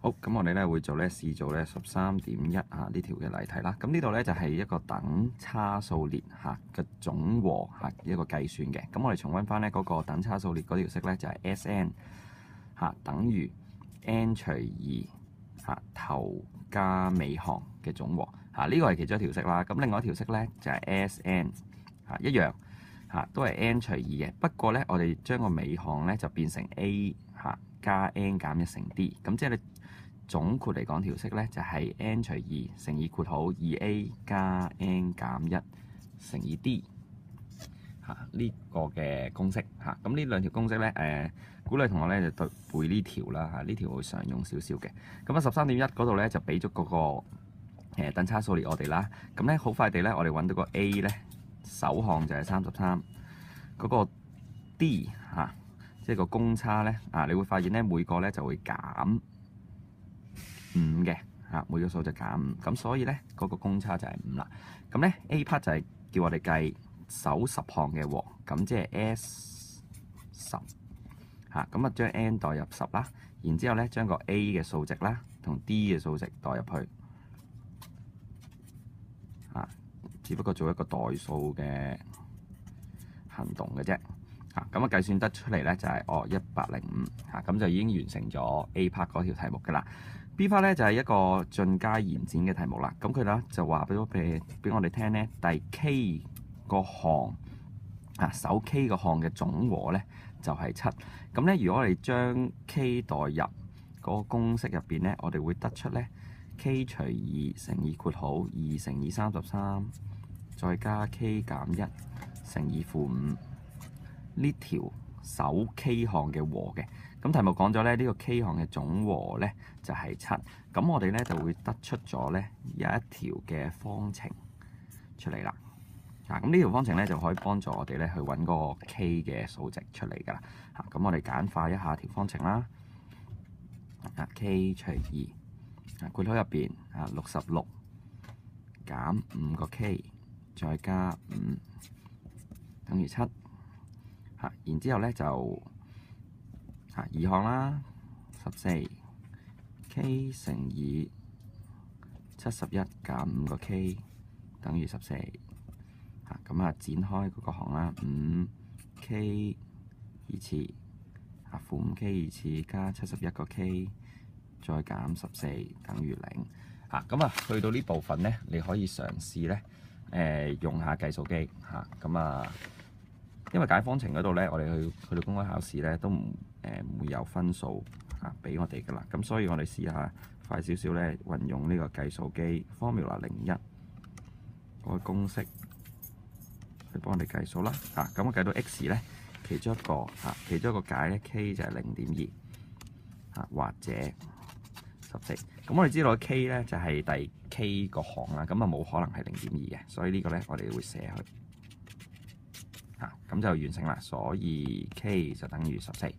好，咁我哋咧會試做咧13.1呢條嘅例題啦。咁呢度咧就係一個等差數列嘅總和一個計算嘅。咁我哋重溫翻咧嗰個等差數列嗰條式咧就係 S_n 等於 n 除2頭加尾項嘅總和呢個係其中一條式啦。咁另外一條式咧就係 S_n 一樣都係 n 除2嘅。不過咧我哋將個尾項咧就變成 a 加 n 減1乘 d。咁即係你總括嚟講條式咧就係 n 除2乘以括號 2a 加 n 減1乘以 d 呢個嘅公式咁呢兩條公式咧鼓勵同學咧就背呢條啦呢條會常用少少嘅。咁啊13.1嗰度咧就俾咗嗰個等差數列我哋啦。咁咧好快地咧我哋揾到個 a 咧首項就係33，嗰個 d 即係個公差咧你會發現咧每個咧就會減5嘅每個數就減5，咁所以咧嗰個公差就係5啦。咁咧 A part 就係叫我哋計首10項嘅和，咁即係 S10咁啊將 n 代入10啦，然之後咧將個 A 嘅數值啦同 D 嘅數值代入去只不過做一個代數嘅行動嘅啫。咁啊計算得出嚟咧就係105咁就已經完成咗 A part 嗰條題目㗎啦。B part 咧就係一個進階延展嘅題目啦。咁佢咧就話俾我哋聽咧，第 K 個項首 K 個項嘅總和咧就係7。咁咧如果我哋將 K 代入嗰個公式入邊咧，我哋會得出咧 K 除2乘以括號2乘以33，再加 K 減1乘以負5。呢條首 K 項嘅和嘅，咁題目講咗咧，呢個 K 項嘅總和咧就係7。咁我哋咧就會得出咗咧有一條嘅方程出嚟啦。咁呢條方程咧就可以幫助我哋咧去揾嗰個 K 嘅數值出嚟㗎啦。咁我哋簡化一下條方程啦。K 除2括號入邊66減5個 K 再加5等於7。然之後咧就二項啦，14 K 乘以71減5個 K 等於14。咁展開嗰個項啦，5K 二次負5K 二次加71個 K 再減14等於0。咁去到呢部分咧，你可以嘗試咧用下計數機因為解方程嗰度咧，我哋去到公開考試咧都唔會有分數俾我哋噶啦。咁所以我哋試下快少少咧，運用呢個計數機 Formula 01嗰個公式去幫我哋計數啦。咁我計到 x 咧，其中一個解咧 k 就係0.2或者14。咁我哋知道 k 咧就係第 k 個項啦，咁冇可能係0.2嘅，所以呢個咧我哋會寫去。咁就完成啦，所以 K 就等於14。